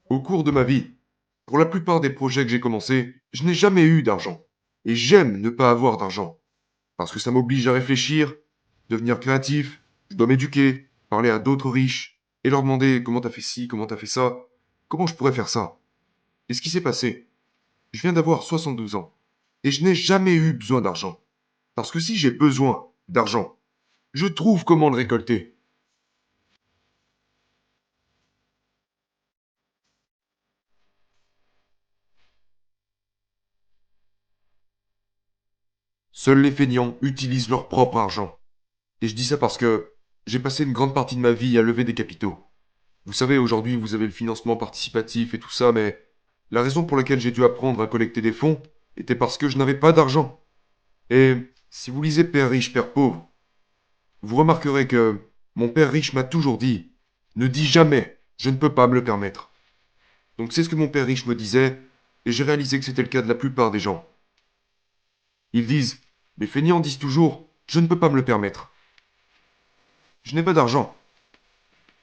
Au cours de ma vie, pour la plupart des projets que j'ai commencés, je n'ai jamais eu d'argent. Et j'aime ne pas avoir d'argent. Parce que ça m'oblige à réfléchir, devenir créatif, je dois m'éduquer, parler à d'autres riches, et leur demander comment t'as fait ci, comment t'as fait ça, comment je pourrais faire ça. Et ce qui s'est passé, je viens d'avoir 72 ans. Et je n'ai jamais eu besoin d'argent. Parce que si j'ai besoin d'argent, je trouve comment le récolter. Seuls les feignants utilisent leur propre argent. Et je dis ça parce que j'ai passé une grande partie de ma vie à lever des capitaux. Vous savez, aujourd'hui, vous avez le financement participatif et tout ça, mais la raison pour laquelle j'ai dû apprendre à collecter des fonds était parce que je n'avais pas d'argent. Et si vous lisez Père riche, Père pauvre, vous remarquerez que mon père riche m'a toujours dit, ne dis jamais, je ne peux pas me le permettre. Donc c'est ce que mon père riche me disait, et j'ai réalisé que c'était le cas de la plupart des gens. Ils disent, les feignants disent toujours, je ne peux pas me le permettre. Je n'ai pas d'argent.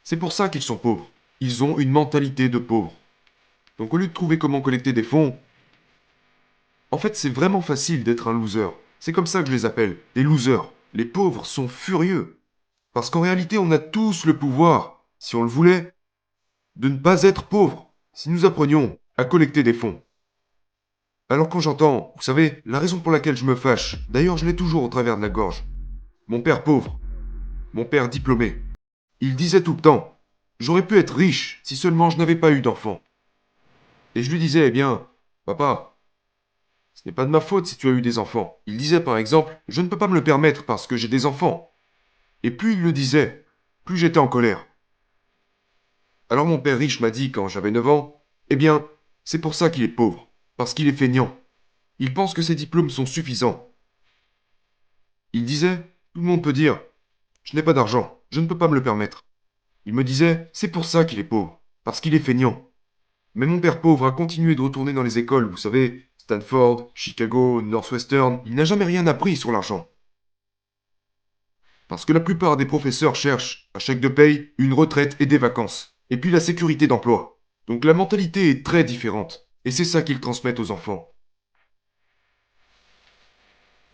C'est pour ça qu'ils sont pauvres. Ils ont une mentalité de pauvre. Donc au lieu de trouver comment collecter des fonds, en fait c'est vraiment facile d'être un loser. C'est comme ça que je les appelle, des losers. Les pauvres sont furieux. Parce qu'en réalité on a tous le pouvoir, si on le voulait, de ne pas être pauvres, si nous apprenions à collecter des fonds. Alors quand j'entends, vous savez, la raison pour laquelle je me fâche, d'ailleurs je l'ai toujours au travers de la gorge, mon père pauvre, mon père diplômé, il disait tout le temps, j'aurais pu être riche si seulement je n'avais pas eu d'enfants. Et je lui disais, eh bien, papa, ce n'est pas de ma faute si tu as eu des enfants. Il disait par exemple, je ne peux pas me le permettre parce que j'ai des enfants. Et plus il le disait, plus j'étais en colère. Alors mon père riche m'a dit quand j'avais 9 ans, eh bien, c'est pour ça qu'il est pauvre, parce qu'il est feignant. Il pense que ses diplômes sont suffisants. Il disait, tout le monde peut dire, je n'ai pas d'argent, je ne peux pas me le permettre. Il me disait, c'est pour ça qu'il est pauvre, parce qu'il est feignant. Mais mon père pauvre a continué de retourner dans les écoles, vous savez, Stanford, Chicago, Northwestern, il n'a jamais rien appris sur l'argent. Parce que la plupart des professeurs cherchent, à chèque de paye, une retraite et des vacances. Et puis la sécurité d'emploi. Donc la mentalité est très différente. Et c'est ça qu'ils transmettent aux enfants.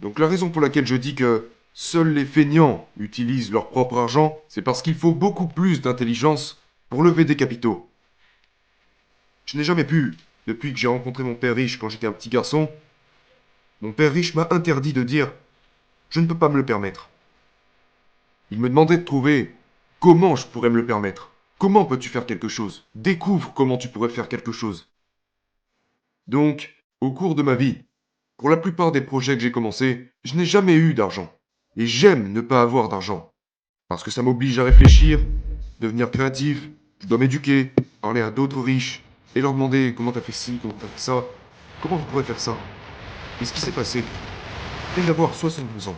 Donc la raison pour laquelle je dis que seuls les feignants utilisent leur propre argent, c'est parce qu'il faut beaucoup plus d'intelligence pour lever des capitaux. Je n'ai jamais pu, depuis que j'ai rencontré mon père riche quand j'étais un petit garçon, mon père riche m'a interdit de dire je ne peux pas me le permettre. Il me demandait de trouver comment je pourrais me le permettre. Comment peux-tu faire quelque chose? Découvre comment tu pourrais faire quelque chose. Donc, au cours de ma vie, pour la plupart des projets que j'ai commencés, je n'ai jamais eu d'argent. Et j'aime ne pas avoir d'argent. Parce que ça m'oblige à réfléchir, devenir créatif, je dois m'éduquer, parler à d'autres riches, et leur demander comment t'as fait ci, comment t'as fait ça, comment je pourrais faire ça. Et ce qui s'est passé, je viens d'avoir 72 ans.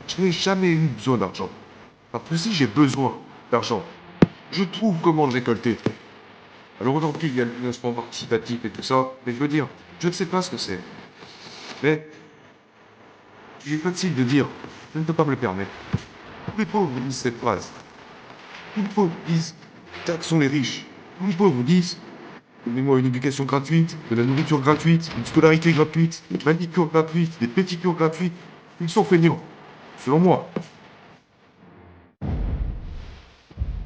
Je n'ai jamais eu besoin d'argent. Parce que si j'ai besoin d'argent, je trouve comment le récolter. Alors aujourd'hui, il y a le financement participatif et tout ça, mais je veux dire, je ne sais pas ce que c'est. Mais, il est facile de dire, je ne peux pas me le permettre. Tous les pauvres disent cette phrase. Tous les pauvres disent, taxons les riches. Tous les pauvres disent, donnez-moi une éducation gratuite, de la nourriture gratuite, une scolarité gratuite, une manicure gratuite, des pédicures gratuites. Ils sont feignants, selon moi.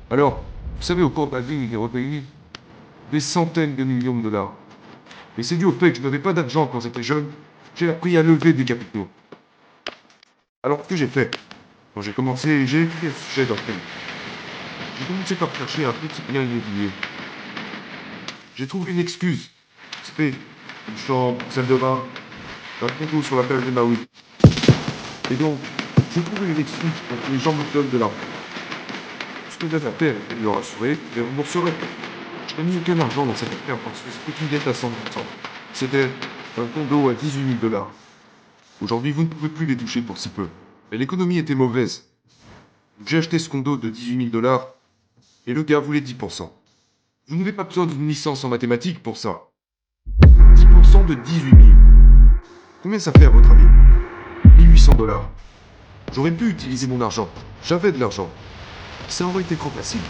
Alors, vous savez, au cours de ma vie, j'ai repayé des centaines de millions de dollars. Et c'est dû au fait que je n'avais pas d'argent quand j'étais jeune. J'ai appris à lever des capitaux. Alors, ce que j'ai fait, quand j'ai commencé, j'ai écrit un sujet dans le thème. J'ai commencé par chercher un petit bien immobilier. J'ai trouvé une excuse. C'était une chambre, une salle de bain, un concours sur la plage de Maui. Et donc, j'ai trouvé une excuse pour que les gens me donnent de l'argent. Ce que j'avais à faire, c'était de le rassurer et de rembourser. Je n'ai mis aucun argent dans cette affaire parce que c'était une dette à 100%. C'était un condo à 18 000 dollars. Aujourd'hui, vous ne pouvez plus les toucher pour si peu. Mais l'économie était mauvaise. J'ai acheté ce condo de 18 000 dollars et le gars voulait 10%. Vous n'avez pas besoin d'une licence en mathématiques pour ça. 10% de 18 000. Combien ça fait à votre avis? 1800 dollars. J'aurais pu utiliser mon argent. J'avais de l'argent. Ça aurait été trop facile.